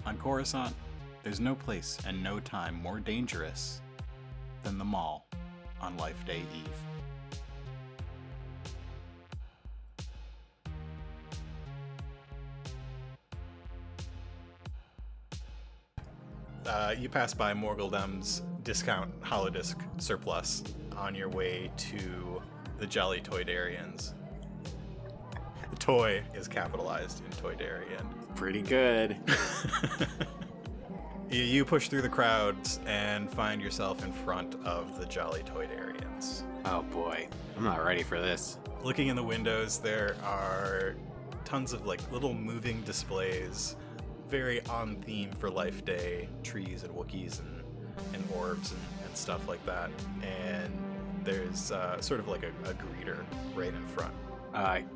On Coruscant, there's no place and no time more dangerous than the mall on Life Day Eve. You pass by Morguldom's discount holodisc surplus on your way to the Jolly Toydarians. The toy is capitalized in Toydarian. Pretty good. You push through the crowds and find yourself in front of the Jolly Toydarians. Oh boy, I'm not ready for this. Looking in the windows, there are tons of little moving displays, very on theme for Life Day, trees and Wookiees and orbs and stuff like that. And there's sort of like a greeter right in front.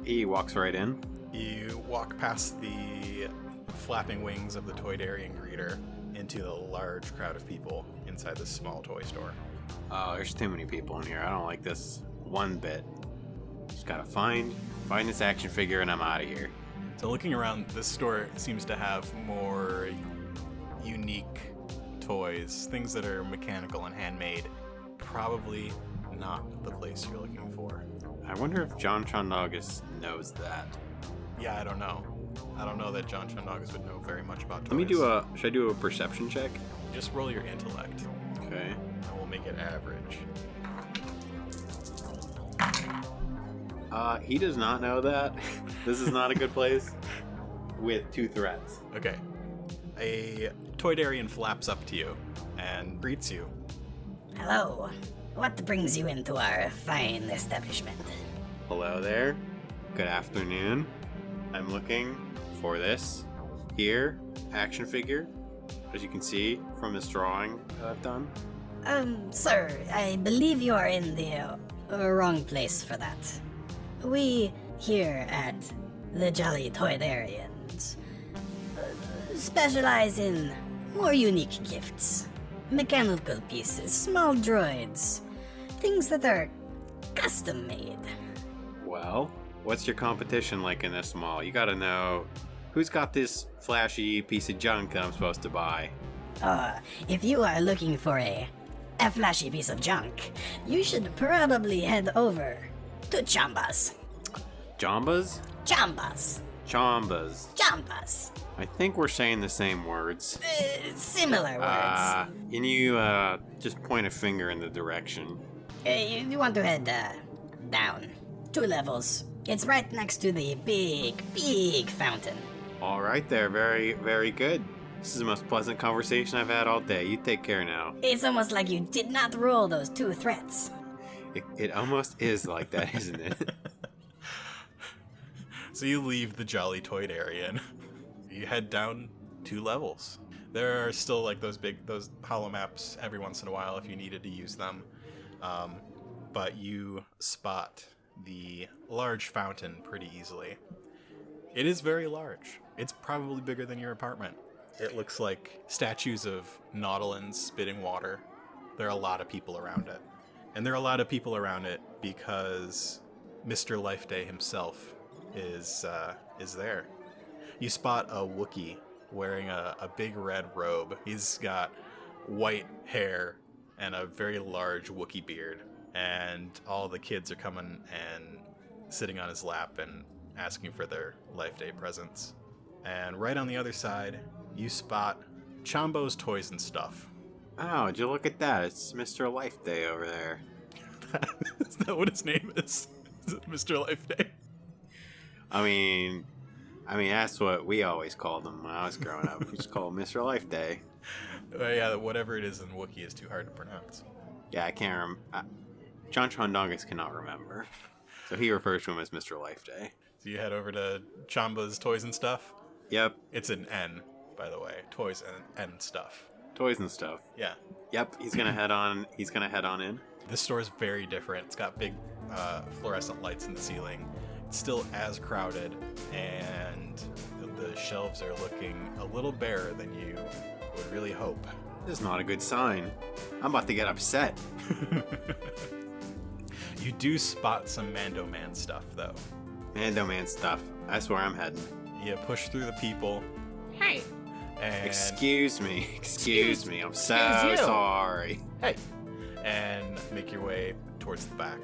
He walks right in. You walk past the flapping wings of the Toydarian greeter into the large crowd of people inside this small toy store. Oh, there's too many people in here. I don't like this one bit. Just gotta find this action figure and I'm out of here. So looking around, this store seems to have more unique toys, things that are mechanical and handmade. Probably not the place you're looking for. I wonder if Jon-gle knows that. Yeah, I don't know. I don't know that Jon-gle would know very much about toys. Let me should I do a perception check? Just roll your intellect. Okay. And we'll make it average. He does not know that. This is not a good place. With 2 threats. Okay. A Toydarian flaps up to you and greets you. Hello. What brings you into our fine establishment? Hello there. Good afternoon. I'm looking for this here action figure, as you can see from this drawing that I've done. Sir, I believe you are in the wrong place for that. We here at the Jolly Toydarians specialize in more unique gifts. Mechanical pieces, small droids, things that are custom made. Well, what's your competition like in this mall? You gotta know who's got this flashy piece of junk that I'm supposed to buy. If you are looking for a flashy piece of junk, you should probably head over to Chambas. Jambas? Chambas. Chambas. Chambas. I think we're saying the same words. Similar words. Can you just point a finger in the direction? You want to head down 2 levels. It's right next to the big fountain. All right there, very, very good. This is the most pleasant conversation I've had all day. You take care now. It's almost like you did not roll those 2 threats. It almost is like that, isn't it? So you leave the Jolly Toydarian. You head down 2 levels. There are still those hollow maps every once in a while if you needed to use them. But you spot the large fountain pretty easily. It is very large. It's probably bigger than your apartment. It looks like statues of Nautilans spitting water. There are a lot of people around it. And there are a lot of people around it because Mr. Life Day himself is there. You spot a Wookiee wearing a big red robe. He's got white hair and a very large Wookiee beard. And all the kids are coming and sitting on his lap and asking for their Life Day presents. And right on the other side, you spot Chambo's Toys and Stuff. Oh, did you look at that? It's Mr. Life Day over there. Is that what his name is? Is it Mr. Life Day? I mean, that's what we always called him when I was growing up. We just called him Mr. Life Day. Yeah, whatever it is in Wookiee is too hard to pronounce. Yeah, I can't remember. Jon-gle cannot remember. So he refers to him as Mr. Life Day. So you head over to Chamba's Toys and Stuff? Yep. It's an N, by the way. Toys and Stuff. Toys and Stuff. Yeah. Yep, he's gonna head on in. This store is very different. It's got big fluorescent lights in the ceiling. It's still as crowded, and the shelves are looking a little barer than you would really hope. This is not a good sign. I'm about to get upset. You do spot some Mando Man stuff, though. Mando Man stuff. That's where I'm heading. You push through the people. Hey, And Excuse me. I'm so Excuse you. sorry. hey, and make your way towards the back.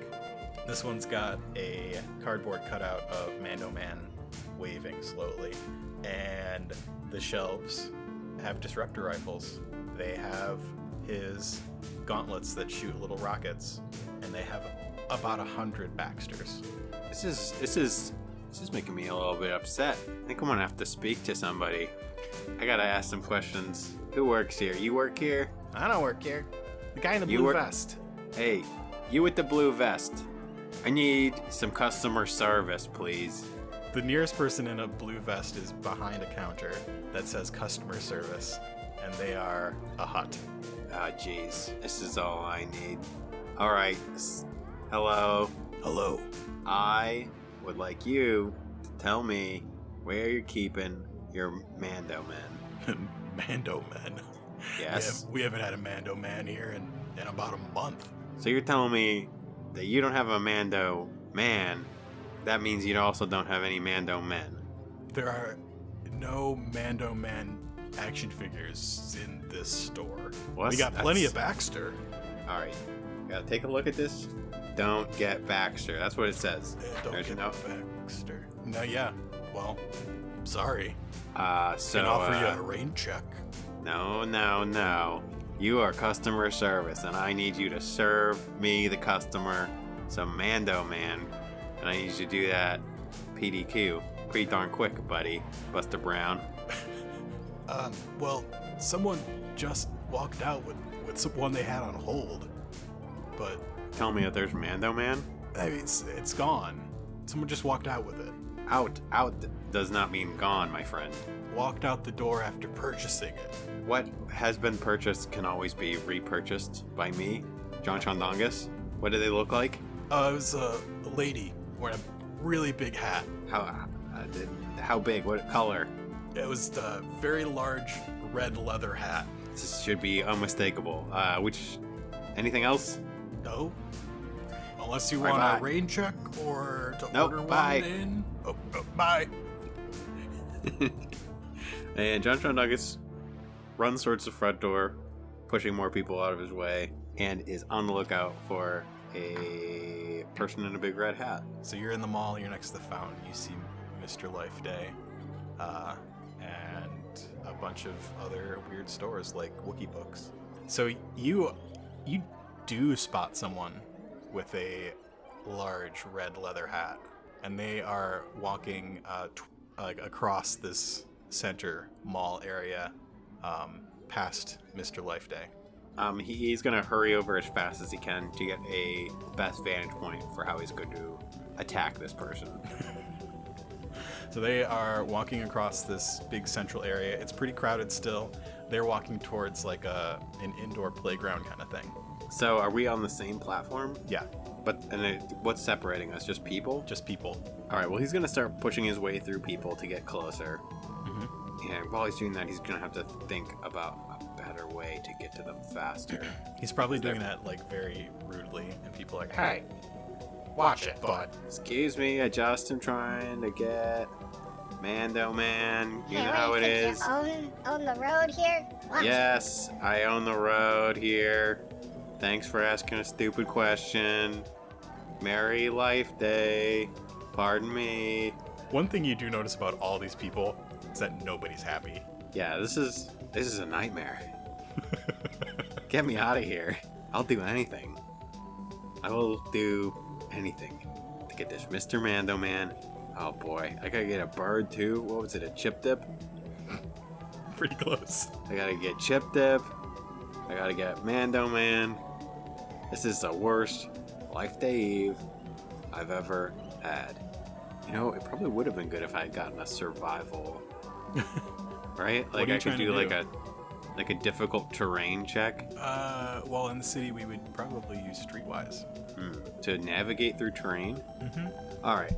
This one's got a cardboard cutout of Mando Man waving slowly, and the shelves have disruptor rifles. They have his gauntlets that shoot little rockets, and they have about 100 Baxters. This is making me a little bit upset. I think I'm gonna have to speak to somebody. I gotta ask some questions. Who works here? You work here? I don't work here. The guy in the You blue work- vest. Hey, you with the blue vest. I need some customer service, please. The nearest person in a blue vest is behind a counter that says customer service, and they are a hut. Ah, jeez. This is all I need. Alright. Hello. Hello. I would like you to tell me where you're keeping your Mando men. Mando Men. Yes. We haven't had a Mando Man here in about a month. So you're telling me that you don't have a Mando man. That means you also don't have any Mando men. There are no Mando Man action figures in this store. Well, We got that's- plenty of Baxter. Alright. Gotta take a look at this. Don't get Baxter. That's what it says. Don't There's get no. Baxter. No, yeah. Well, sorry. So. Can offer you a rain check. No. You are customer service, and I need you to serve me, the customer, some Mando Man. And I need you to do that PDQ. Pretty darn quick, buddy. Buster Brown. Well, someone just walked out with one they had on hold, but Tell me that there's Mando Man? I mean, it's gone. Someone just walked out with it. Out does not mean gone, my friend. Walked out the door after purchasing it. What has been purchased can always be repurchased by me, Jon Chondongus. What do they look like? It was a lady wearing a really big hat. How big? What color? It was a very large red leather hat. This should be unmistakable. Anything else? No? Unless you Bye, want bye. a rain check or to Nope, order bye. one in. Bye. And Jon Chondongus runs towards the front door, pushing more people out of his way, and is on the lookout for a person in a big red hat. So you're in the mall, you're next to the fountain, you see Mr. Life Day, and a bunch of other weird stores like Wookiee Books. So you do spot someone with a large red leather hat, and they are walking across this center mall area past Mr. Life Day. He's going to hurry over as fast as he can to get a best vantage point for how he's going to attack this person. So they are walking across this big central area. It's pretty crowded still. They're walking towards like an indoor playground kind of thing. So are we on the same platform? Yeah, What's separating us? Just people? just people. All right, well, he's going to start pushing his way through people to get closer. Mm-hmm. And while he's doing that, he's going to have to think about a better way to get to them faster. He's probably doing that like very rudely, and people are like, "Hey, watch it, bud." Excuse me, I just am trying to get Mando Man. You Hey, know what, how it you think is. you own the road here? What? Yes, I own the road here. Thanks for asking a stupid question. Merry Life Day. Pardon me. One thing you do notice about all these people is that nobody's happy. Yeah, this is a nightmare. Get me out of here. I'll do anything. I will do anything to get this Mr. Mando Man. Oh boy, I gotta get a bird too. What was it, a chip dip? Pretty close. I gotta get chip dip. I gotta get Mando Man. This is the worst Life Day Eve I've ever had. You know, it probably would have been good if I had gotten a survival. Right? What Like are you I could trying to do do? like a difficult terrain check Well, in the city, we would probably use Streetwise. to navigate through terrain. Mm-hmm. All right.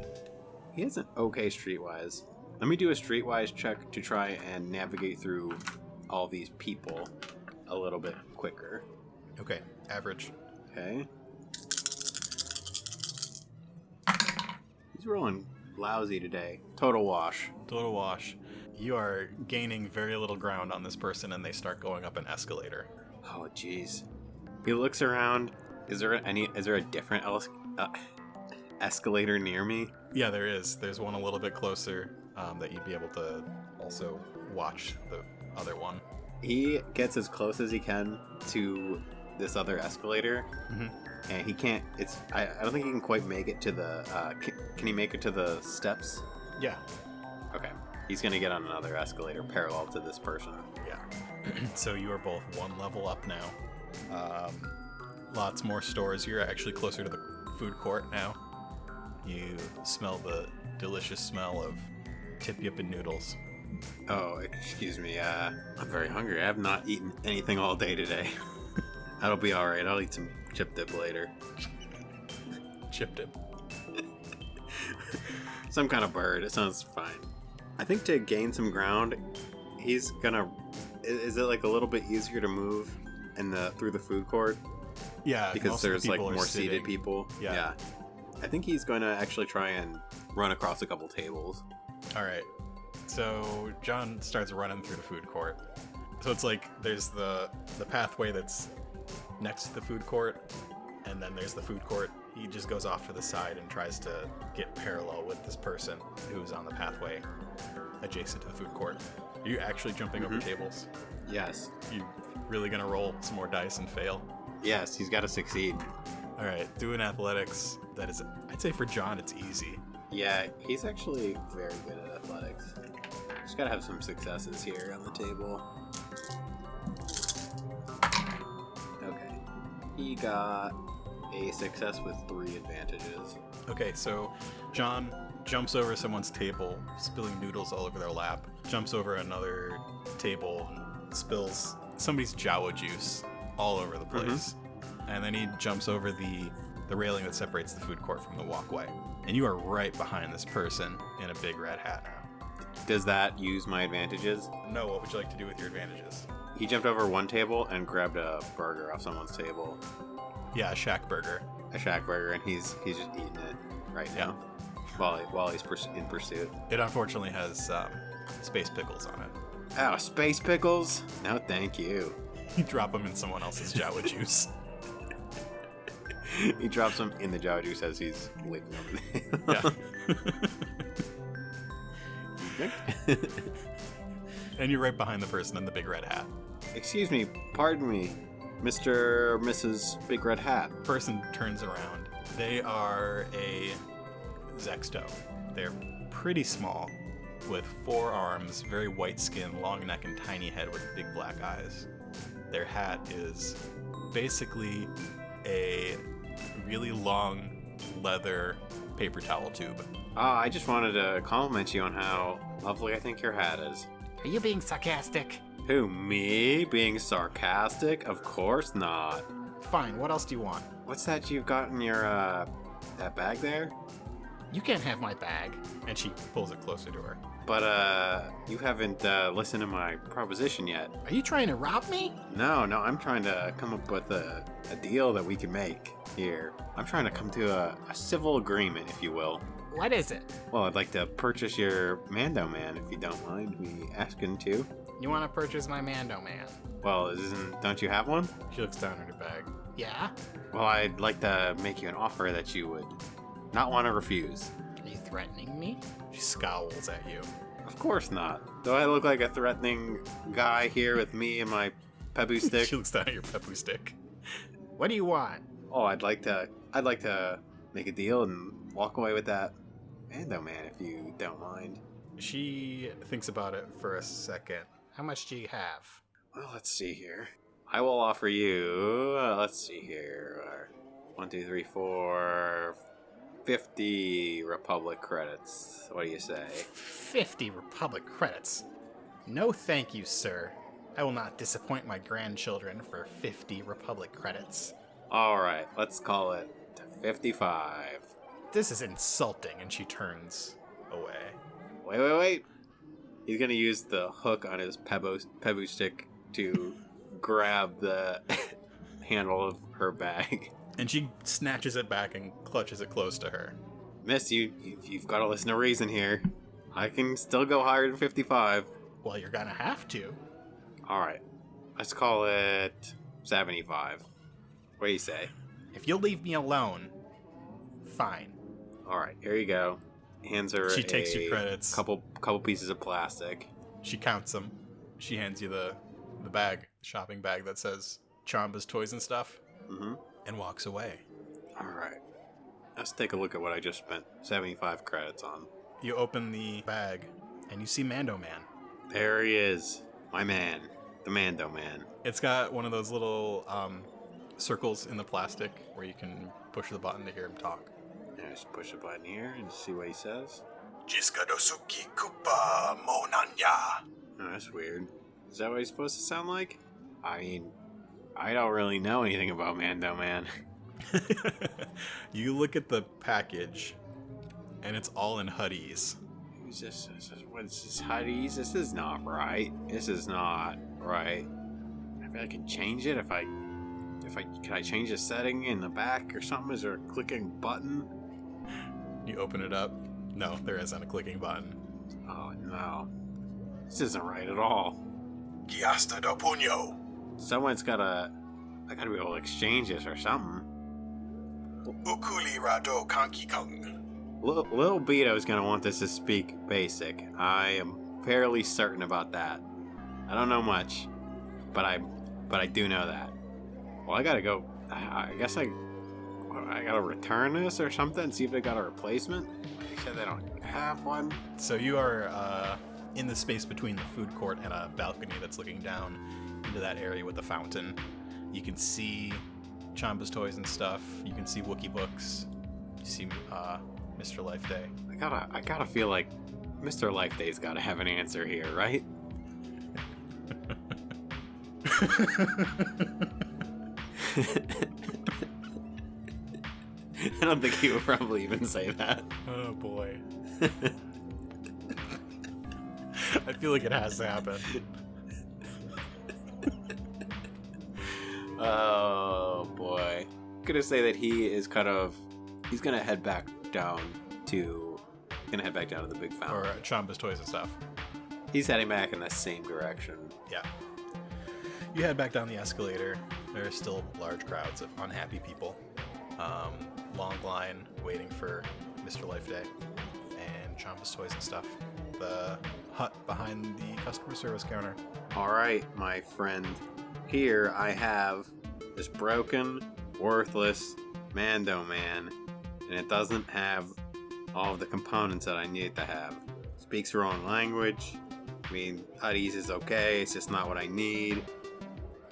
He has an okay streetwise. Let me do a streetwise check to try and navigate through all these people a little bit quicker. Okay, average. Okay. He's rolling lousy today. Total wash. Total wash. You are gaining very little ground on this person, and they start going up an escalator. Oh, jeez. He looks around. Is there a different escalator near me? Yeah, there is. There's one a little bit closer that you'd be able to also watch the other one. He gets as close as he can to this other escalator, and he can't. I don't think he can quite make it to the. Can he make it to the steps? Yeah. Okay. He's gonna get on another escalator parallel to this person. Yeah. So you are both one level up now. Lots more stores. You're actually closer to the food court now. You smell the delicious smell of tip-yip and noodles. Oh, excuse me. I'm very hungry. I have not eaten anything all day today. That'll be all right. I'll eat some chip dip later. Chip dip. Some kind of bird. It sounds fine. I think to gain some ground, he's gonna. Is it like a little bit easier to move through the food court? Yeah, because there's like more seated people. Yeah. I think he's going to actually try and run across a couple tables. All right. So John starts running through the food court. So it's like there's the pathway that's next to the food court, and then there's the food court. He just goes off to the side and tries to get parallel with this person who's on the pathway adjacent to the food court. Are you actually jumping over tables? Yes. You really gonna roll some more dice and fail? Yes, he's got to succeed. All right, do an athletics. That is, I'd say for John, it's easy. Yeah, he's actually very good at athletics. Just gotta have some successes here on the table. Okay. He got a success with 3 advantages. Okay, so John jumps over someone's table, spilling noodles all over their lap. Jumps over another table and spills somebody's Jawa juice all over the place. And then he jumps over the railing that separates the food court from the walkway. And you are right behind this person in a big red hat now. Does that use my advantages? No, what would you like to do with your advantages? He jumped over one table and grabbed a burger off someone's table. Yeah, a shack burger. A shack burger, and he's just eating it right now while he's in pursuit. It unfortunately has space pickles on it. Oh, space pickles? No, thank you. You drop them in someone else's Jawa juice. He drops them in the Jawa juice as he's licking them. Yeah. And you're right behind the person in the big red hat. Excuse me, pardon me, Mr. or Mrs. Big Red Hat. Person turns around. They are a Zexto. They're pretty small, with 4 arms, very white skin, long neck, and tiny head with big black eyes. Their hat is basically a really long leather paper towel tube. I just wanted to compliment you on how lovely I think your hat is. Are you being sarcastic? Who, me? Being sarcastic? Of course not. Fine, what else do you want? What's that you've got in your, that bag there? You can't have my bag. And she pulls it closer to her. But, you haven't, listened to my proposition yet. Are you trying to rob me? No, I'm trying to come up with a deal that we can make here. I'm trying to come to a civil agreement, if you will. What is it? Well, I'd like to purchase your Mando Man, if you don't mind me asking to. You want to purchase my Mando Man? Well, don't you have one? She looks down at her bag. Yeah? Well, I'd like to make you an offer that you would not want to refuse. Are you threatening me? She scowls at you. Of course not. Do I look like a threatening guy here with me and my pebu stick? She looks down at your pepu stick. What do you want? Oh, I'd like to make a deal and walk away with that Mando Man, if you don't mind. She thinks about it for a second. How much do you have? Well, let's see here. I will offer you, let's see here, 1, 2, 3, 4, 50 Republic credits. What do you say? 50 Republic credits. No thank you, sir. I will not disappoint my grandchildren for 50 Republic credits. Alright, let's call it 55. This is insulting, and she turns away. Wait. He's gonna use the hook on his pebu stick to grab the handle of her bag. And she snatches it back and clutches it close to her. Miss, you've got to listen to reason here. I can still go higher than 55. Well, you're gonna have to. Alright. Let's call it 75. What do you say? If you'll leave me alone, fine. Alright, here you go. Hands her She takes your credits. couple pieces of plastic. She counts them. She hands you the bag, the shopping bag that says Chamba's toys and stuff, Mm-hmm. and walks away. Alright. Let's take a look at what I just spent 75 credits on. You open the bag, and you see Mando Man. There he is. My man. The Mando Man. It's got one of those little circles in the plastic where you can push the button to hear him talk. Yeah, just push a button here and see what he says. Jiskadosuki Kupa Monanya. Oh, that's weird. Is that what he's supposed to sound like? I mean, I don't really know anything about Mando Man. You look at the package, and it's all in Huddies. Who's this? What is this? Huddies? This is not right. This is not right. I feel I can change it can I change the setting in the back or something? Is there a clicking button? You open it up. No, there isn't a clicking button. Oh no. This isn't right at all. Giasta do Punyo. I gotta be able to exchange this or something. Ukuli Rado Kanki Kung. Little Beto's gonna want this to speak basic. I am fairly certain about that. I don't know much, but I do know that. Well, I gotta go. I guess I gotta return this or something. See if they got a replacement. They said they don't have one. So you are in the space between the food court and a balcony that's looking down into that area with the fountain. You can see Chamba's toys and stuff. You can see Wookiee books. You see Mr. Life Day. I gotta feel like Mr. Life Day's gotta have an answer here, right? I don't think he would probably even say that. Oh boy. I feel like it has to happen. Oh boy. I'm gonna say that he's gonna head back down to the big fountain. Or Chamba's toys and stuff. He's heading back in the same direction. Yeah. You head back down the escalator. There are still large crowds of unhappy people. Long line waiting for Mr. Life Day and Chamba's toys and stuff. The hut behind the customer service counter. Alright, my friend. Here I have this broken, worthless Mando Man, and it doesn't have all of the components that I need to have. Speaks the wrong language. I mean, Huddies is okay, it's just not what I need.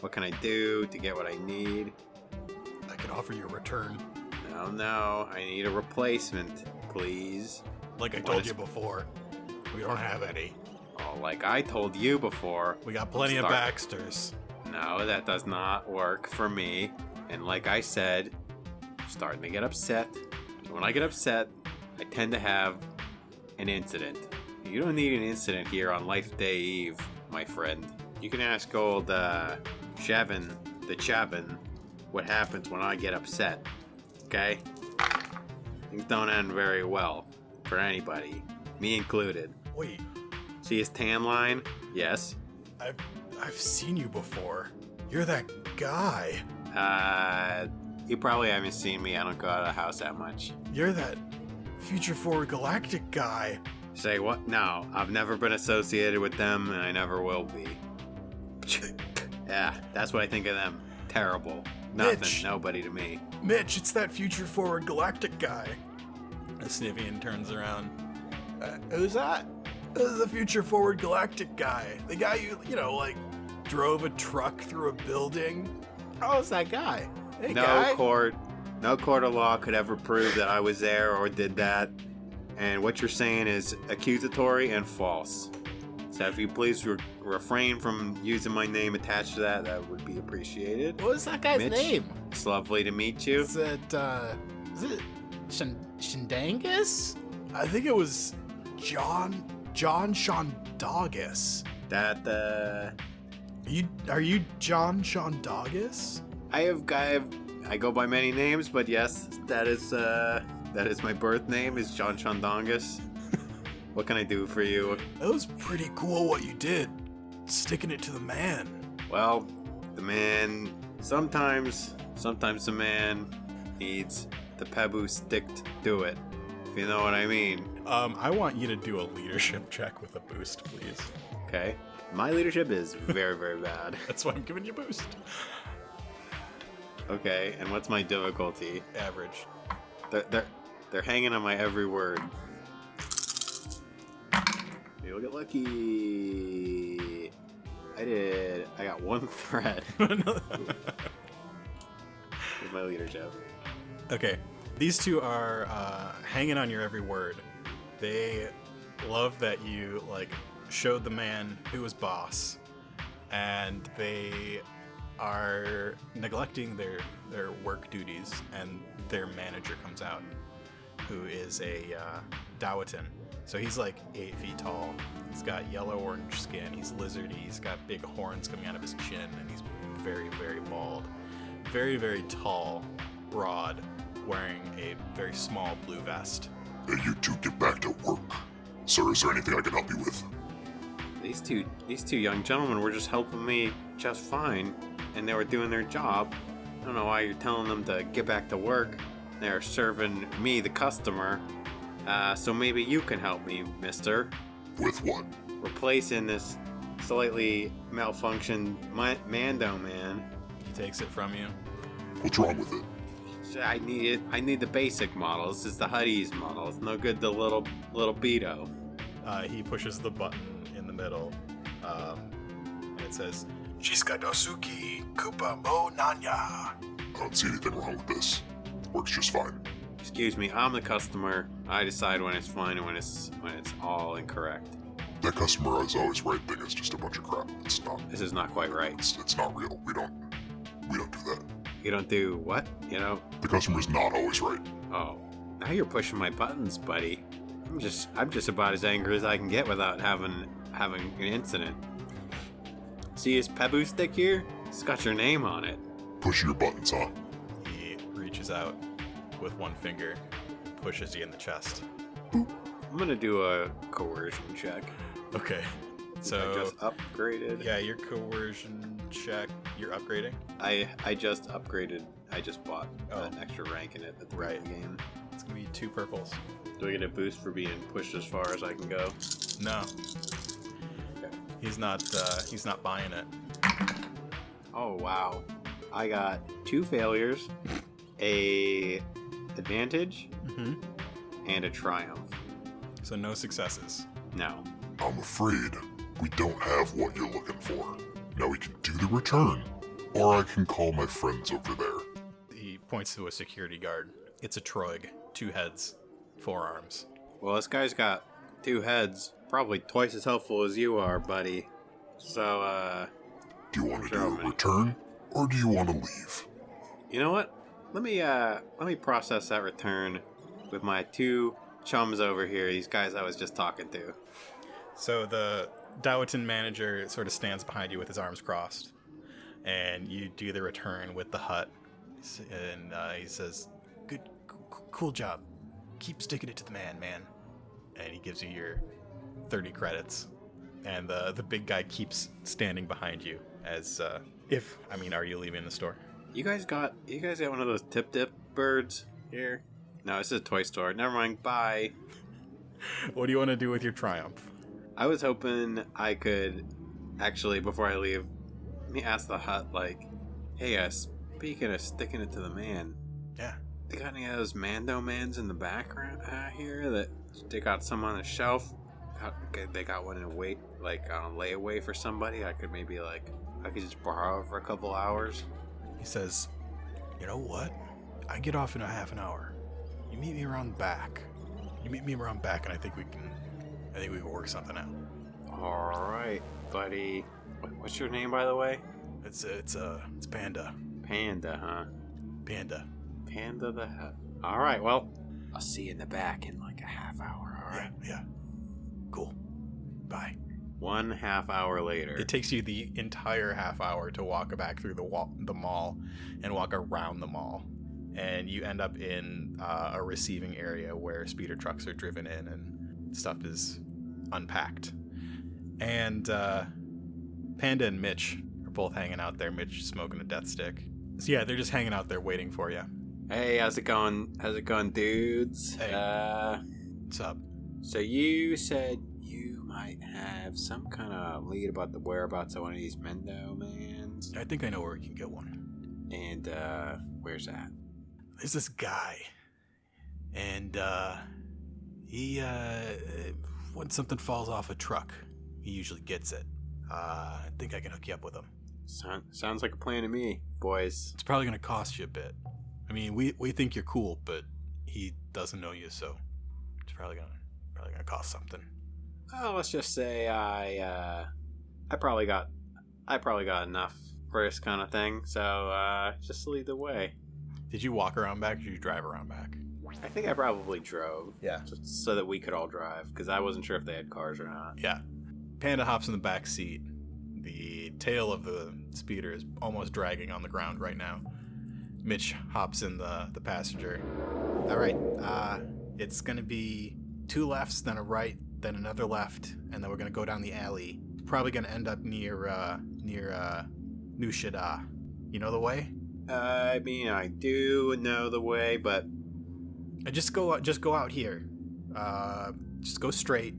What can I do to get what I need? I can offer you a return. No, I need a replacement, please. Like I told you before, we don't have any. Oh, like I told you before. We got plenty of Baxters. No, that does not work for me. And like I said, I'm starting to get upset. And when I get upset, I tend to have an incident. You don't need an incident here on Life Day Eve, my friend. You can ask old Shavin, the Chavin, what happens when I get upset. Okay? Things don't end very well for anybody, me included. Wait, See his tan line? Yes. I've seen you before. You're that guy. You probably haven't seen me. I don't go out of the house that much. You're that Future Forward Galactic guy. Say what? No, I've never been associated with them, and I never will be. Yeah, that's what I think of them. Terrible. Nothing. Mitch. Nobody to me. Mitch, it's that Future Forward Galactic guy. The Snivian turns around. Who's that? The Future Forward Galactic guy. The guy you like, drove a truck through a building. Oh, it's that guy. Hey, No court of law could ever prove that I was there or did that. And what you're saying is accusatory and false. So if you please refrain from using my name attached to that, that would be appreciated. What is that guy's Mitch, name? It's lovely to meet you. Is it Shandangus? I think it was John Shondagus. That, Are you John Shondagus? I go by many names, but yes, that is my birth name is John Shondangus. What can I do for you? That was pretty cool what you did. Sticking it to the man. Well, the man... Sometimes the man needs the Pebu sticked to it. If you know what I mean. I want you to do a leadership check with a boost, please. Okay. My leadership is very, very bad. That's why I'm giving you a boost. Okay, and what's my difficulty? Average. They're hanging on my every word. You'll get lucky. I got one threat with my leadership. Okay. These two are hanging on your every word. They love that you showed the man who was boss, and they are neglecting their work duties, and their manager comes out, who is a Dawatin. So he's 8 feet tall. He's got yellow-orange skin. He's lizardy. He's got big horns coming out of his chin, and he's very, very bald. Very, very tall, broad, wearing a very small blue vest. Hey, you two get back to work. Sir, is there anything I can help you with? These two young gentlemen were just helping me just fine, and they were doing their job. I don't know why you're telling them to get back to work. They're serving me, the customer. So maybe you can help me, mister. With what? Replacing this slightly malfunctioned Mando man. He takes it from you. What's wrong with it? I need the basic model. This is the Huddy's model. It's no good the little Beto. He pushes the button in the middle, and it says, Shiska Dosuki Kupa Mo Nanya. I don't see anything wrong with this. Works just fine. Excuse me, I'm the customer. I decide when it's fine and when it's all incorrect. That customer is always right thing is just a bunch of crap. It's not. This is not quite right. It's not real. We don't do that. You don't do what? You know? The customer's not always right. Oh, now you're pushing my buttons, buddy. I'm just about as angry as I can get without having an incident. See this Pebu stick here? It's got your name on it. Pushing your buttons, huh? He reaches out with one finger, pushes you in the chest. I'm gonna do a coercion check. Okay. So I just upgraded. Yeah, your coercion check. You're upgrading. I just upgraded. I just bought Oh. an extra rank in it at the Right. right game. It's gonna be 2 purples. Do I get a boost for being pushed as far as I can go? No, Okay. he's not buying it. Oh wow. I got 2 failures, a advantage, Mm-hmm. and a triumph. So no successes. No. I'm afraid we don't have what you're looking for. Now we can do the return, or I can call my friends over there. He points to a security guard. It's a Troig. 2 heads, 4 arms. Well, this guy's got 2 heads, probably twice as helpful as you are, buddy. So, Do you want to Sure, do a man. return, or do you want to leave? you know what? Let me process that return with my 2 chums over here, these guys I was just talking to. So the Dawatin manager sort of stands behind you with his arms crossed, and you do the return with the hut, and he says, "Good, cool job. Keep sticking it to the man." And he gives you your 30 credits, and the big guy keeps standing behind you as are you leaving the store? You guys got one of those tip birds here? No, this is a toy store. Never mind. Bye. What do you want to do with your triumph? I was hoping I could actually, before I leave, let me ask the hut, hey, speaking of sticking it to the man, Yeah. they got any of those Mando mans in the background here that they got some on the shelf? They got one in on layaway for somebody. I could just borrow it for a couple hours. He says, "You know what? I get off in a half an hour. You meet me around back. And I think we can work something out." All right, buddy. What's your name, by the way? It's Panda. Panda, huh? Panda. Panda the Hut. All right, well, I'll see you in the back in a half hour, all right? Yeah. Cool. Bye. 1/2 hour later. It takes you the entire half hour to walk back through the mall and walk around the mall. And you end up in a receiving area where speeder trucks are driven in, and stuff is unpacked. And Panda and Mitch are both hanging out there. Mitch smoking a death stick. So yeah, they're just hanging out there waiting for you. Hey, how's it going? How's it going, dudes? Hey. What's up? So you said you might have some kind of lead about the whereabouts of one of these Mendo mans. I think I know where we can get one. And where's that? There's this guy, and he when something falls off a truck, he usually gets it. I think I can hook you up with him. Sounds like a plan to me, boys. It's probably gonna cost you a bit. I mean, we think you're cool, but he doesn't know you, so it's probably gonna cost something. Well, let's just say I probably got enough for this kind of thing. So just lead the way. Did you walk around back, or did you drive around back? I think I probably drove. Yeah. Just so that we could all drive, because I wasn't sure if they had cars or not. Yeah. Panda hops in the back seat. The tail of the speeder is almost dragging on the ground right now. Mitch hops in the passenger. All right. It's gonna be 2 lefts, then a right, then another left, and then we're gonna go down the alley. Probably gonna end up near New Shida. You know the way? I mean, I do know the way, but Just go out here. Just go straight.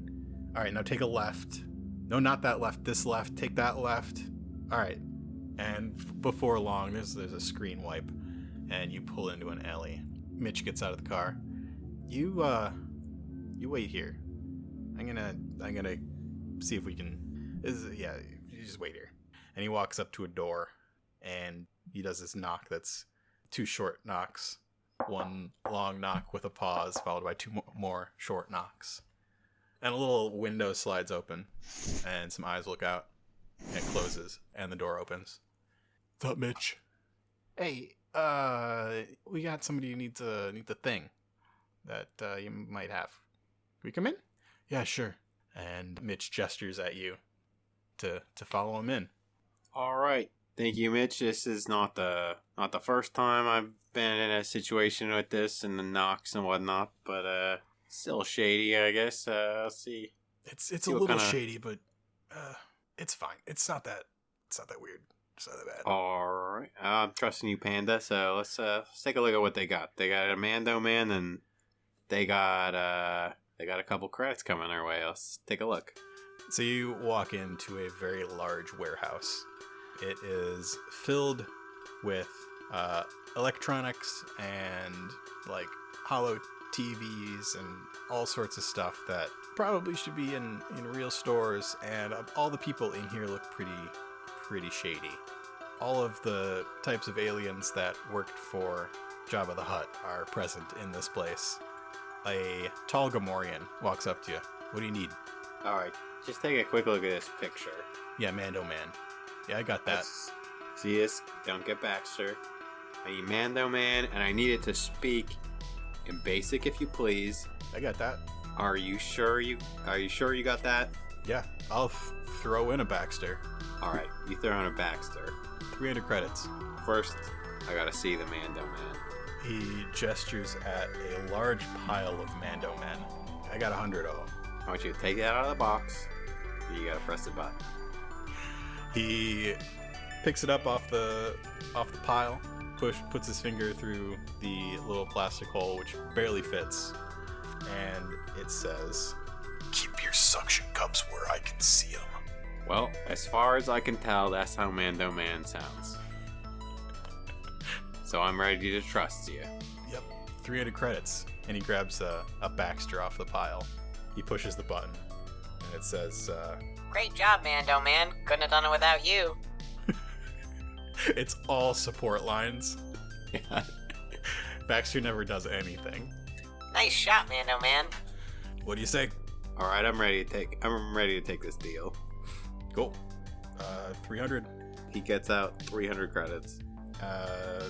All right, now take a left. No, not that left. This left. Take that left. All right. And before long, there's a screen wipe, and you pull into an alley. Mitch gets out of the car. You wait here. I'm gonna see if we can. You just wait here. And he walks up to a door, and he does this knock that's 2 short knocks. 1 long knock with a pause, followed by 2 more short knocks. And a little window slides open, and some eyes look out, and it closes, and the door opens. What's up, Mitch? Hey, we got somebody who needs a thing that you might have. Can we come in? Yeah, sure. And Mitch gestures at you to follow him in. all right. Thank you, Mitch. This is not the first time I've been in a situation with this and the knocks and whatnot, but still shady, I guess. Let's see. It's a little shady, but it's fine. It's not that weird. It's not that bad. All right. I'm trusting you, Panda. So let's take a look at what they got. They got a Mando man, and they got a couple credits coming our way. Let's take a look. So you walk into a very large warehouse. It is filled with electronics and like hollow TVs and all sorts of stuff that probably should be in real stores. And all the people in here look pretty shady. All of the types of aliens that worked for Jabba the Hutt are present in this place. A tall Gamorrean walks up to you. What do you need? All right. Just take a quick look at this picture. Yeah, Mando Man. Yeah, I got that. See this? Don't get Baxter. I need Mando Man, and I need it to speak in basic, if you please. I got that. Are you sure you got that? Yeah, I'll throw in a Baxter. All right, you throw in a Baxter. 300 credits. First, I gotta see the Mando Man. He gestures at a large pile of Mando Men. I got 100 of them. I want you to take that out of the box. You gotta press the button. He picks it up off the pile, puts his finger through the little plastic hole, which barely fits, and it says, "Keep your suction cups where I can see them." Well, as far as I can tell, that's how Mando Man sounds. So I'm ready to trust you. Yep, 300 credits. And he grabs a Baxter off the pile. He pushes the button, and it says, Great job, Mando Man. Couldn't have done it without you. It's all support lines. Baxter never does anything. Nice shot, Mando Man. What do you say? All right, I'm ready to take this deal. Cool. 300. He gets out 300 credits.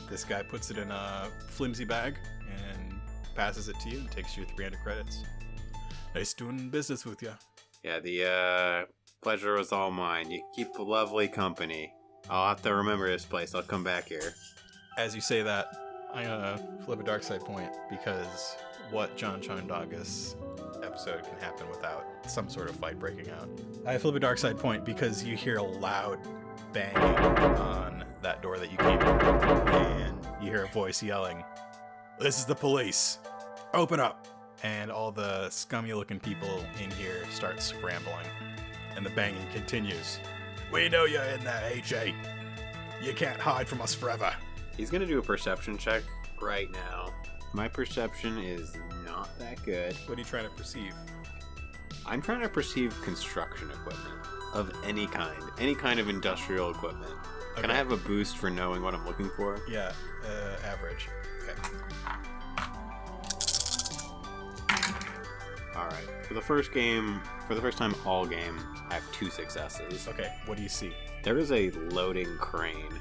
This guy puts it in a flimsy bag and passes it to you and takes your 300 credits. Nice doing business with you. Yeah, the pleasure was all mine. You keep lovely company. I'll have to remember this place. I'll come back here. As you say that, I'm gonna flip a dark side point because what Jon Chondagus episode can happen without some sort of fight breaking out. I flip a dark side point because you hear a loud banging on that door that you came in, and you hear a voice yelling, "This is the police! Open up!" And all the scummy-looking people in here start scrambling, and the banging continues. "We know you're in there, AJ. You can't hide from us forever." He's gonna do a perception check right now. My perception is not that good. What are you trying to perceive? I'm trying to perceive construction equipment of any kind of industrial equipment. Can I have a boost for knowing what I'm looking for? Yeah, average. Okay. Alright. For the first time all game, I have 2 successes. Okay, what do you see? There is a loading crane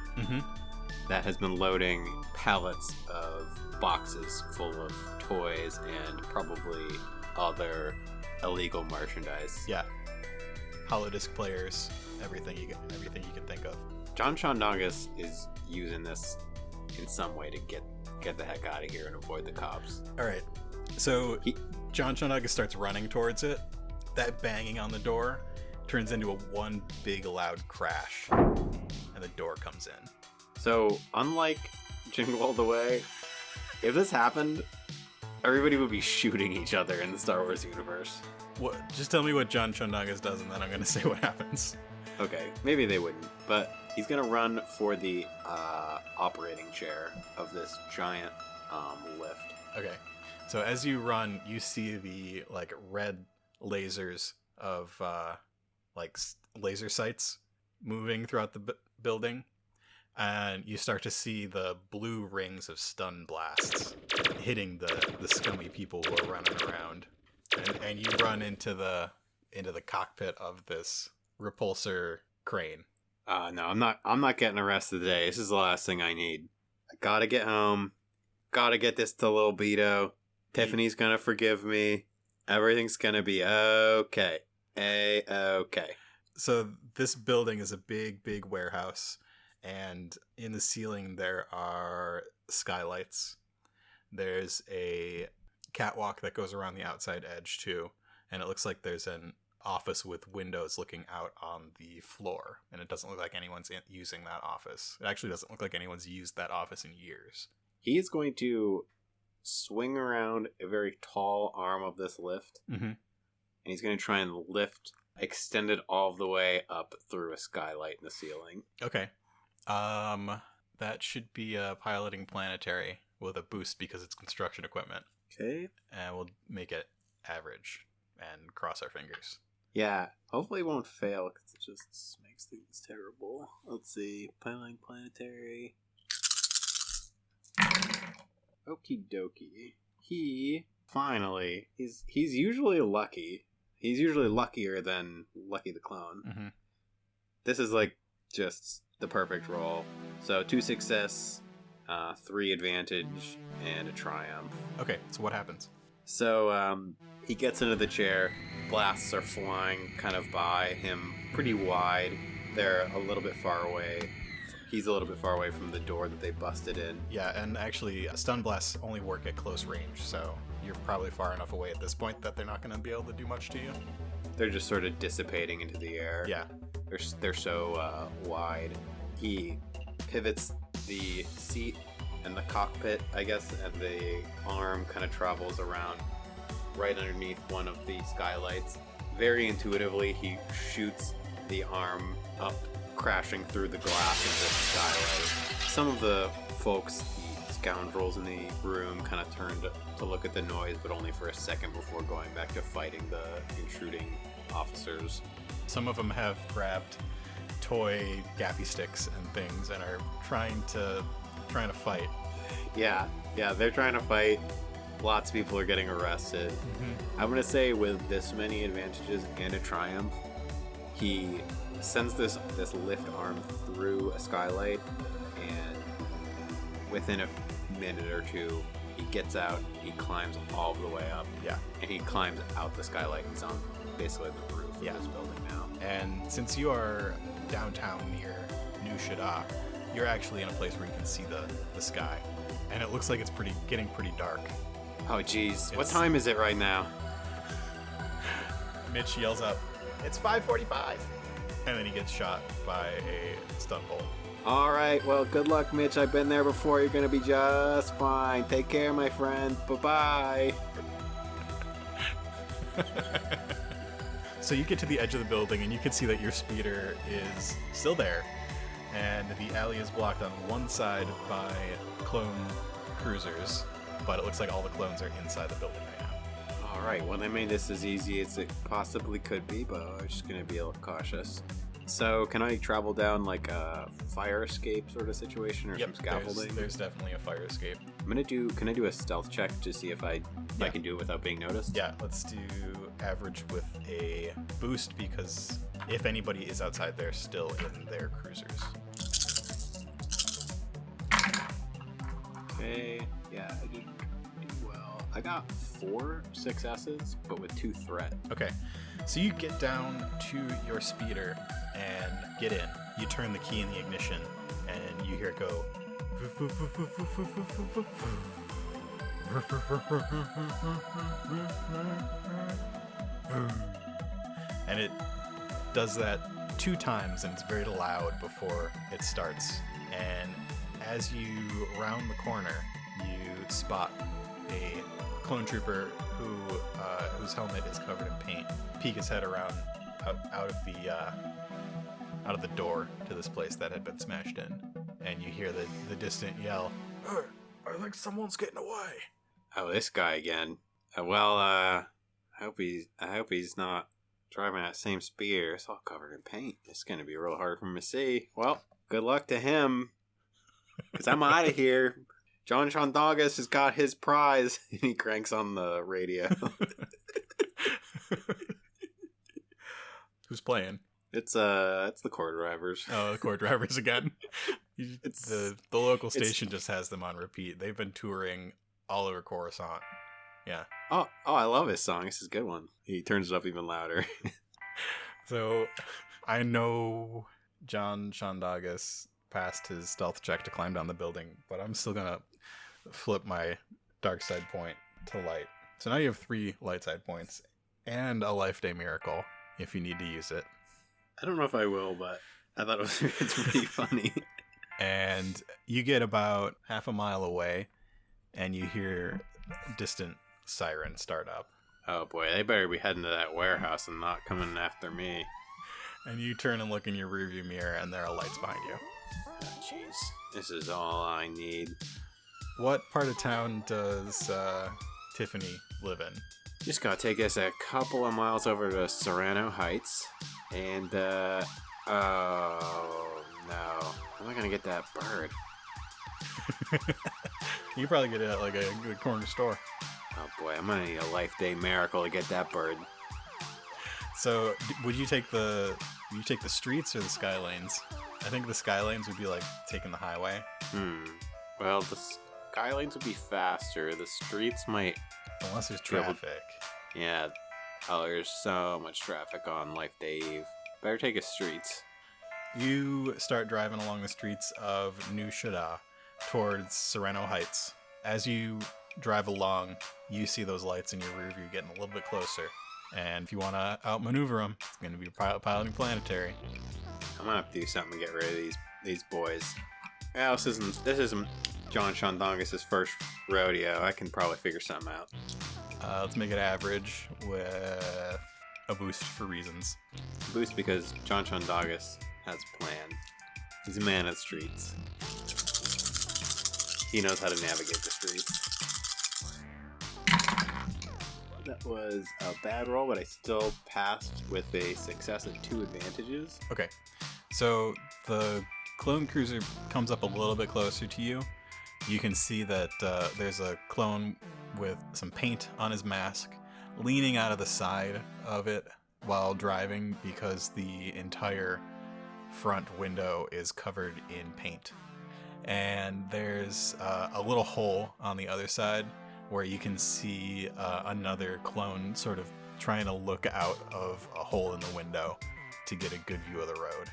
that has been loading pallets of boxes full of toys and probably other illegal merchandise. Yeah. Holodisc players, everything you can think of. Jon is using this in some way to get the heck out of here and avoid the cops. All right. So Jon starts running towards it. That banging on the door turns into one big loud crash, and the door comes in. So, unlike Jingle All the Way, if this happened, everybody would be shooting each other in the Star Wars universe. What? Just tell me what Jon does, and then I'm gonna say what happens. Okay, maybe they wouldn't, but he's gonna run for the operating chair of this giant lift. Okay. So as you run, you see the red lasers of laser sights moving throughout the building, and you start to see the blue rings of stun blasts hitting the scummy people who are running around, and you run into the cockpit of this repulsor crane. No, I'm not getting arrested today. This is the last thing I need. I gotta get home. Gotta get this to Lil Beto. Tiffany's gonna forgive me. Everything's gonna be okay. A-okay. So this building is a big warehouse, and in the ceiling there are skylights. There's a catwalk that goes around the outside edge too, and it looks like there's an office with windows looking out on the floor, and it doesn't look like anyone's using that office. It actually doesn't look like anyone's used that office in years. He is going to swing around a very tall arm of this lift, and he's going to try and extend it all the way up through a skylight in the ceiling. Okay. That should be a piloting planetary with a boost because it's construction equipment. Okay. And we'll make it average and cross our fingers. Yeah, hopefully it won't fail because it just makes things terrible. Let's see. Piloting planetary. Okie dokie. He's usually lucky. He's usually luckier than Lucky the Clone. This is just the perfect roll. So 2 success, 3 advantage, and a triumph. Okay, so what happens? So he gets into the chair. Blasts are flying kind of by him pretty wide. They're a little bit far away. He's a little bit far away from the door that they busted in. Yeah, and actually, stun blasts only work at close range, so you're probably far enough away at this point that they're not going to be able to do much to you. They're just sort of dissipating into the air. Yeah. They're so wide. He pivots the seat and the cockpit, I guess, and the arm kind of travels around right underneath one of the skylights. Very intuitively, he shoots the arm up, crashing through the glass of this skylight. Some of the folks, the scoundrels in the room, kind of turned to look at the noise, but only for a second before going back to fighting the intruding officers. Some of them have grabbed toy gaffy sticks and things and are trying to fight. Yeah, they're trying to fight. Lots of people are getting arrested. I'm gonna say with this many advantages and a triumph, he sends this lift arm through a skylight, and within a minute or two, he gets out, he climbs all the way up. Yeah. And he climbs out the skylight. He's on basically the roof of this building now. And since you are downtown near New Shaddaa, you're actually in a place where you can see the sky. And it looks like it's getting pretty dark. Oh geez, what time is it right now? Mitch yells up, "It's 5:45," and then he gets shot by a stun bolt. All right, well, good luck, Mitch. I've been there before. You're going to be just fine. Take care, my friend. Bye-bye. So you get to the edge of the building, and you can see that your speeder is still there, and the alley is blocked on one side by clone cruisers, but it looks like all the clones are inside the building right now. All right, well, they made this as easy as it possibly could be, but I'm just going to be a little cautious. So, can I travel down like a fire escape sort of situation or some scaffolding? There's definitely a fire escape. Can I do a stealth check to see if I can do it without being noticed? Yeah, let's do average with a boost, because if anybody is outside, they're still in their cruisers. Okay, yeah, I did pretty well. I got 4 successes, but with 2 threat. Okay, so you get down to your speeder and get in. You turn the key in the ignition, and you hear it go. And it does that 2 times, and it's very loud before it starts. And as you round the corner, you spot a clone trooper whose helmet is covered in paint peek his head around out of the door to this place that had been smashed in, and you hear the distant yell, "Hey, I think someone's getting away." Oh, this guy again. I hope he's not driving that same speeder. It's all covered in paint. It's gonna be real hard for him to see. Well, good luck to him, because I'm out of here. Jon-gle has got his prize, and he cranks on the radio. Who's playing? It's the core drivers. Oh, the core drivers again. The local station just has them on repeat. They've been touring all over Coruscant. Yeah. Oh, I love his song. This is a good one. He turns it up even louder. So, I know Jon-gle passed his stealth check to climb down the building, but I'm still gonna flip my dark side point to light. So now you have 3 light side points and a life day miracle if you need to use it. I don't know if I will, but I thought it's pretty funny. And you get about half a mile away, and you hear distant siren start up. Oh boy, they better be heading to that warehouse and not coming after me. And you turn and look in your rearview mirror, and there are lights behind you. Jeez, this is all I need. What part of town does Tiffany live in? Just gotta take us a couple of miles over to Serrano Heights, and oh no, I'm not gonna get that bird. You probably get it at like a good corner store. Oh boy, I'm gonna need a life day miracle to get that bird. So, would you take the streets or the sky lanes? I think the sky lanes would be like taking the highway. Well, the sky lanes would be faster. The streets might. Unless there's traffic. Yeah. Oh, there's so much traffic on Life Day Eve. Better take us streets. You start driving along the streets of New Shaddaa towards Serrano Heights. As you drive along, you see those lights in your rear view getting a little bit closer. And if you want to outmaneuver them, it's going to be piloting planetary. I'm gonna have to do something to get rid of these boys. Well, this isn't Jon-gle's first rodeo. I can probably figure something out. Let's make it average with a boost for reasons. Boost because Jon-gle has a plan. He's a man of the streets. He knows how to navigate the streets. That was a bad roll, but I still passed with a success and 2 advantages. Okay, so the clone cruiser comes up a little bit closer to you. You can see that there's a clone with some paint on his mask leaning out of the side of it while driving, because the entire front window is covered in paint. And there's a little hole on the other side where you can see another clone sort of trying to look out of a hole in the window to get a good view of the road.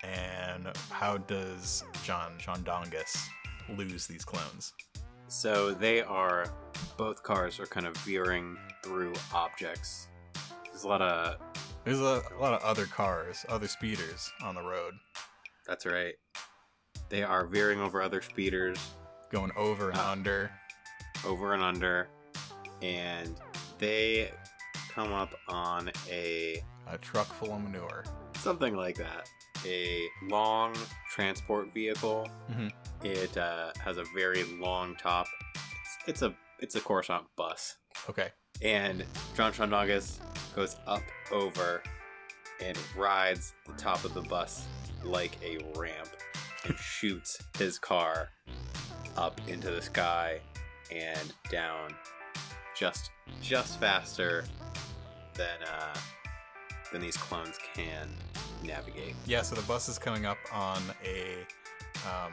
And how does Jon-gle lose these clones? So both cars are kind of veering through objects. There's a lot of... There's a lot of other cars, other speeders on the road. That's right. They are veering over other speeders. Going over and under. Over and under. And they come up on a truck full of manure. Something like that. A long transport vehicle. Mm-hmm. It has a very long top. It's a Coruscant bus. Okay. And Jon Chondagus goes up over and rides the top of the bus like a ramp and shoots his car up into the sky and down just faster than these clones can navigate. Yeah, so the bus is coming up on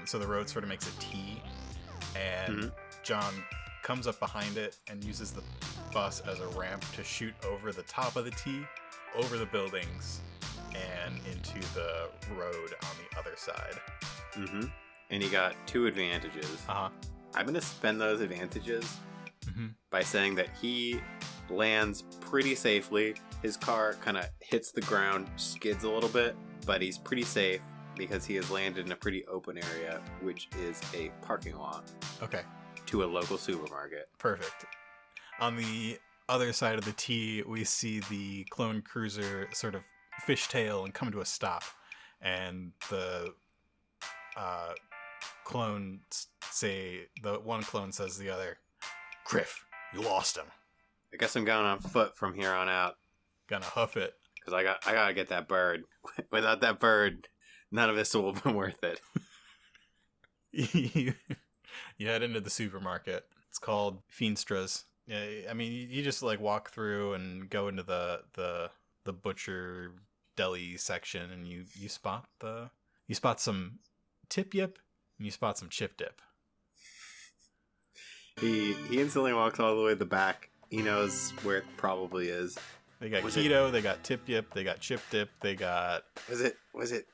so the road sort of makes a T, and John comes up behind it and uses the bus as a ramp to shoot over the top of the T, over the buildings, and into the road on the other side. Mm-hmm. And he got 2 advantages. Uh-huh. I'm going to spend those advantages by saying that he lands pretty safely. His car kind of hits the ground, skids a little bit, but he's pretty safe because he has landed in a pretty open area, which is a parking lot. Okay. To a local supermarket. Perfect. On the other side of the T, we see the clone cruiser sort of fishtail and come to a stop, and the clones say, the one clone says to the other, "Criff, you lost him. I guess I'm going on foot from here on out. Gonna huff it." Because I gotta get that bird. Without that bird, none of this will have been worth it. You head into the supermarket. It's called Feenstra's. Yeah, I mean, you just like walk through and go into the butcher deli section, and you spot some tip yip and you spot some chip dip. He instantly walks all the way to the back. He knows where it probably is. They got keto, they got tip yip, they got chip dip, they got... Was it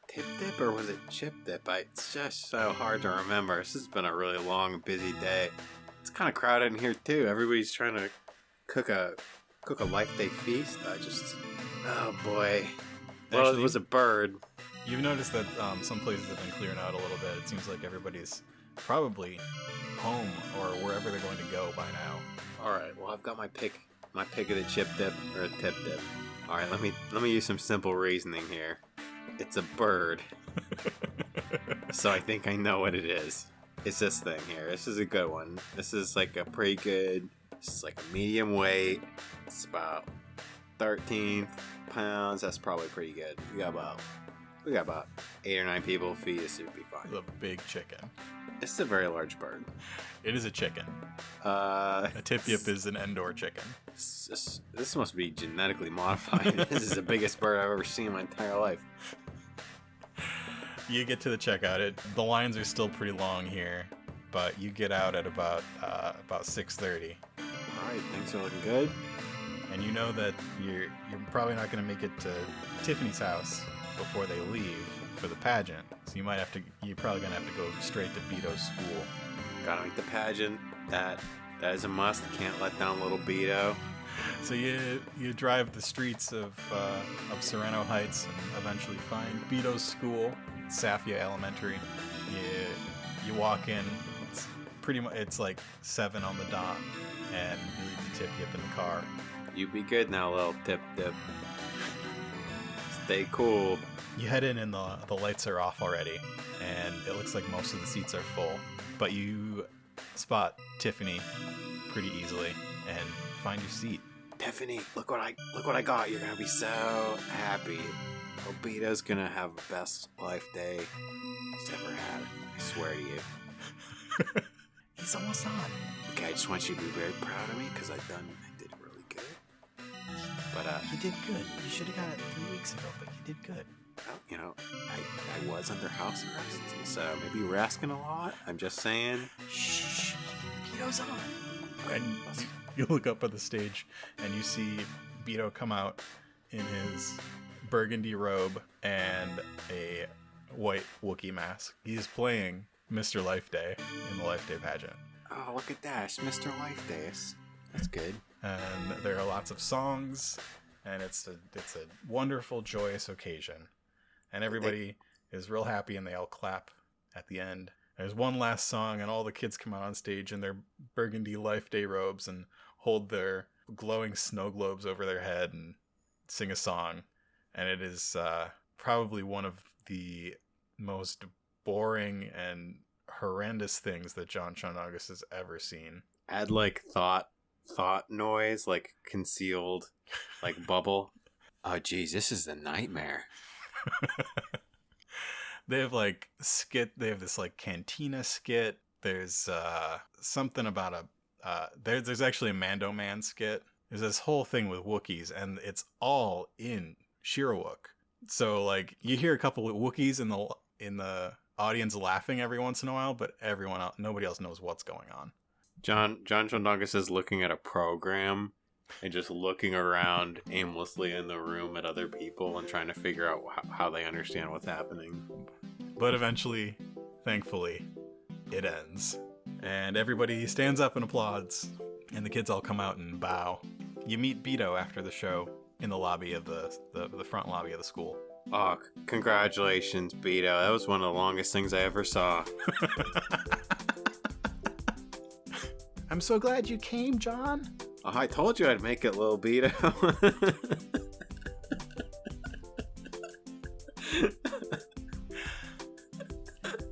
tip dip or was it chip dip? It's just so hard to remember. This has been a really long, busy day. It's kind of crowded in here too. Everybody's trying to cook a life day feast. Oh boy. Well, Actually, it was a bird. You've noticed that some places have been clearing out a little bit. It seems like everybody's probably home or wherever they're going to go by now. All right. Well, I've got my pick of the chip dip or tip dip. All right. Let me use some simple reasoning here. It's a bird. So I think I know what it is. It's this thing here. This is a good one. This is like a pretty good. This is like a medium weight. It's about 13 pounds. That's probably pretty good. We got about 8 or 9 people feed. This would be fine. The big chicken. It's a very large bird. It is a chicken. A tip yip is an Endor chicken. This must be genetically modified. This is the biggest bird I've ever seen in my entire life. You get to the checkout. The lines are still pretty long here, but you get out at about 6:30. All right, things are looking good. And you know that you're probably not going to make it to Tiffany's house before they leave for the pageant. So you're probably going to have to go straight to Beto's school. Gotta make the pageant. That is a must. Can't let down little Beto. So you drive the streets of Sereno Heights and eventually find Beto's school, Safia Elementary. You walk in. It's like 7 on the dot, and you leave the tip yip in the car. You be good now, little tip dip. Stay cool. You head in and the lights are off already, and it looks like most of the seats are full. But you spot Tiffany pretty easily and find your seat. Tiffany, look what I got. You're gonna be so happy. Obito's gonna have the best life day he's ever had. I swear to you. He's almost on. Okay, I just want you to be very proud of me because I did really good. But you did good. You should have got it 3 weeks ago, but you did good. Well, you know, I was under house arrest, so maybe you were asking a lot. I'm just saying. Shh. Beto's on. And you look up at the stage and you see Beto come out in his burgundy robe and a white Wookiee mask. He's playing Mr. Life Day in the Life Day pageant. Oh, look at that. It's Mr. Life Day. That's good. and there are lots of songs, and it's a wonderful, joyous occasion, and everybody is real happy, and they all clap at the end. There's one last song, and all the kids come out on stage in their burgundy Life Day robes and hold their glowing snow globes over their head and sing a song, and it is probably one of the most boring and horrendous things that Jon Chondagus has ever seen. Add like thought noise, like concealed, like bubble. Oh geez, this is a nightmare. They have like skit. They have this like cantina skit. There's something about there's actually a Mando Man skit. There's this whole thing with Wookiees, and it's all in Shirawook. So like you hear a couple of Wookiees in the audience laughing every once in a while, but nobody else knows what's going on. Jon Chondagus is looking at a program and just looking around aimlessly in the room at other people and trying to figure out how they understand what's happening. But eventually, thankfully, it ends. And everybody stands up and applauds, and the kids all come out and bow. You meet Beto after the show in the lobby of the front lobby of the school. Oh, congratulations, Beto. That was one of the longest things I ever saw. I'm so glad you came, John. Oh, I told you I'd make it, little Beto.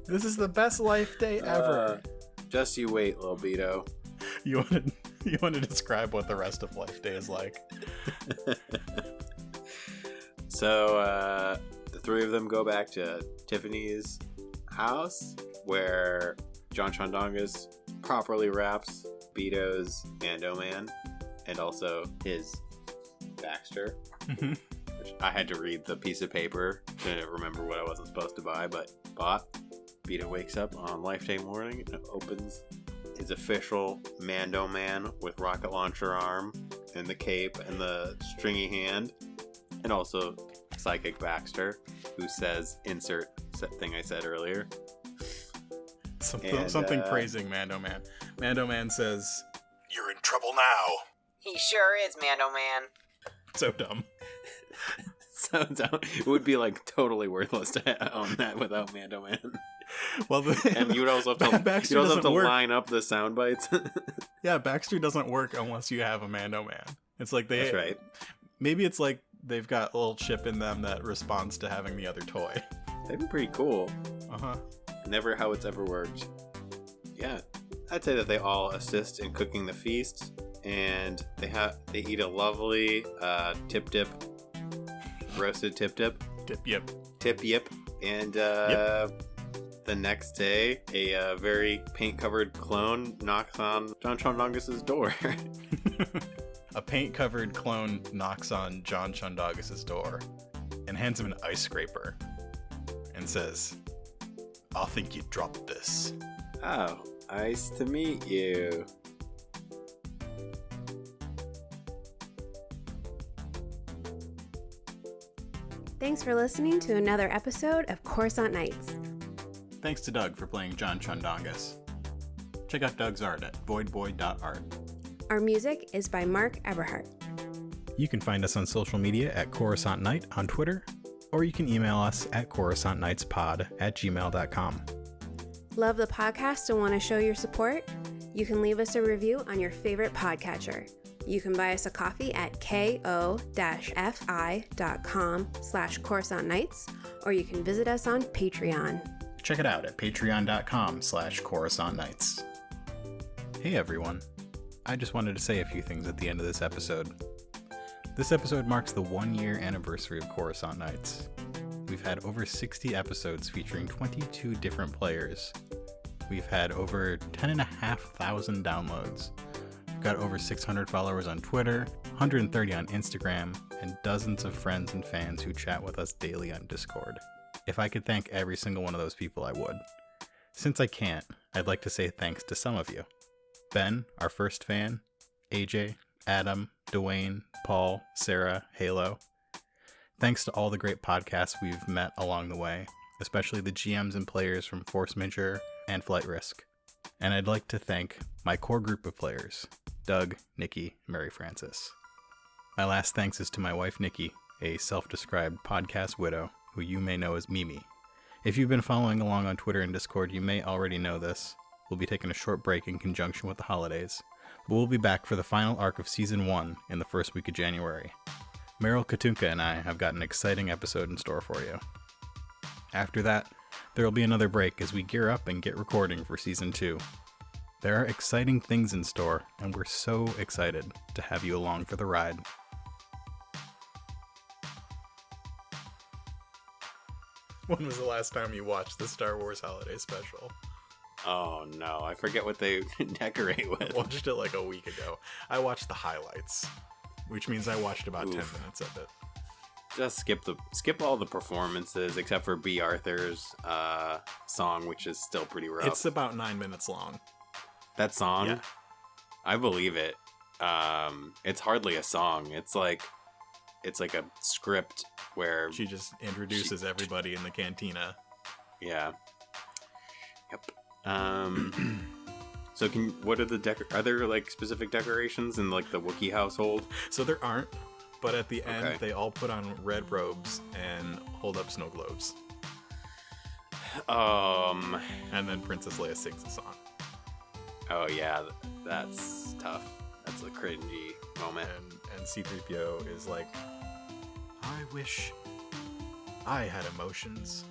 This is the best Life Day ever. Just you wait, little Beto. You want to describe what the rest of Life Day is like? So, the three of them go back to Tiffany's house, where Jon Chondagus properly wraps Beto's Mando Man, and also his Baxter. Mm-hmm. Which I had to read the piece of paper to remember what I wasn't supposed to buy, but bought. Beto wakes up on Life Day morning and opens his official Mando Man with rocket launcher arm and the cape and the stringy hand, and also Psychic Baxter, who says, insert thing I said earlier. Something praising Mando Man. Mando Man says, "You're in trouble now." He sure is, Mando Man. So dumb. So dumb. It would be like totally worthless to own that without Mando Man. Well, and you would also have to line up the sound bites. Yeah, Baxter doesn't work unless you have a Mando Man. It's like That's right. Maybe it's like they've got a little chip in them that responds to having the other toy. They'd be pretty cool. Uh-huh. Never how it's ever worked. Yeah, I'd say that they all assist in cooking the feast, and they eat a lovely tip-dip, roasted tip-dip. Tip-yip. Tip-yip. And the next day, a very paint-covered clone knocks on Jon Chondagus' door. A paint-covered clone knocks on Jon Chondagus' door and hands him an ice scraper and says, "I think you dropped this." Oh, nice to meet you. Thanks for listening to another episode of Coruscant Nights. Thanks to Doug for playing Jon Chondagus. Check out Doug's art at voidboy.art. Our music is by Mark Eberhardt. You can find us on social media at Coruscant Night on Twitter, or you can email us at coruscantnightspod@gmail.com. Love the podcast and want to show your support? You can leave us a review on your favorite podcatcher. You can buy us a coffee at ko-fi.com/Coruscant Nights, or you can visit us on Patreon. Check it out at patreon.com/Coruscant Nights. Hey everyone. I just wanted to say a few things at the end of this episode. This episode marks the 1-year anniversary of Coruscant Nights. We've had over 60 episodes featuring 22 different players. We've had over 10,500 downloads. We've got over 600 followers on Twitter, 130 on Instagram, and dozens of friends and fans who chat with us daily on Discord. If I could thank every single one of those people, I would. Since I can't, I'd like to say thanks to some of you. Ben, our first fan, AJ, Adam, Dwayne, Paul, Sarah, Halo. Thanks to all the great podcasts we've met along the way, especially the GMs and players from Force Majeure and Flight Risk. And I'd like to thank my core group of players, Doug, Nikki, Mary Frances. My last thanks is to my wife Nikki, a self-described podcast widow, who you may know as Mimi. If you've been following along on Twitter and Discord, you may already know this. We'll be taking a short break in conjunction with the holidays, but we'll be back for the final arc of Season 1 in the first week of January. Meryl Katunka and I have got an exciting episode in store for you. After that, there will be another break as we gear up and get recording for Season 2. There are exciting things in store, and we're so excited to have you along for the ride. When was the last time you watched the Star Wars Holiday Special? Oh no, I forget what they decorate with. I watched it like a week ago. I watched the highlights, which means I watched about 10 minutes of it. Just skip all the performances except for B. Arthur's song, which is still pretty rough. It's about 9 minutes long. That song? Yeah. I believe it. It's hardly a song. It's like a script where She just introduces everybody in the cantina. Yeah. Yep. So what are are there like specific decorations in like the Wookiee household? So there aren't, but at the end Okay. they all put on red robes and hold up snow globes. And then Princess Leia sings a song. Oh yeah, that's tough. That's a cringy moment. And C-3PO is like, I wish I had emotions.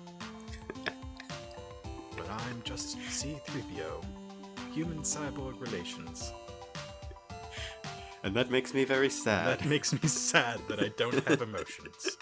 But I'm just C-3PO. Human cyborg relations. And that makes me very sad. That makes me sad that I don't have emotions.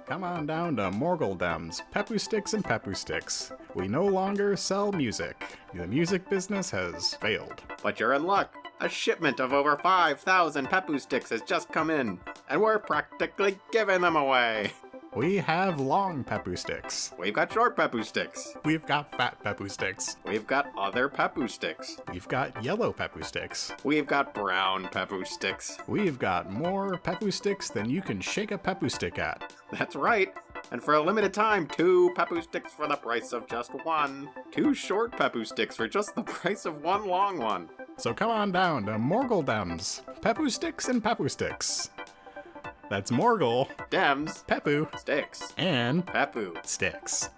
Come on down to Morgledem's Pepu Sticks and Pepu Sticks. We no longer sell music. The music business has failed. But you're in luck. A shipment of over 5,000 Pepu Sticks has just come in, and we're practically giving them away. We have long Pepu Sticks. We've got short Pepu Sticks. We've got fat Pepu Sticks. We've got other Pepu Sticks. We've got yellow Pepu Sticks. We've got brown Pepu Sticks. We've got more Pepu Sticks than you can shake a Pepu Stick at. That's right. And for a limited time, 2 Pepu Sticks for the price of just 1. 2 short Pepu Sticks for just the price of 1 long one. So come on down to Morgledem's Pepu Sticks and Pepu Sticks. That's Morgle, Dems, Pepu, Sticks, and Pepu. Sticks.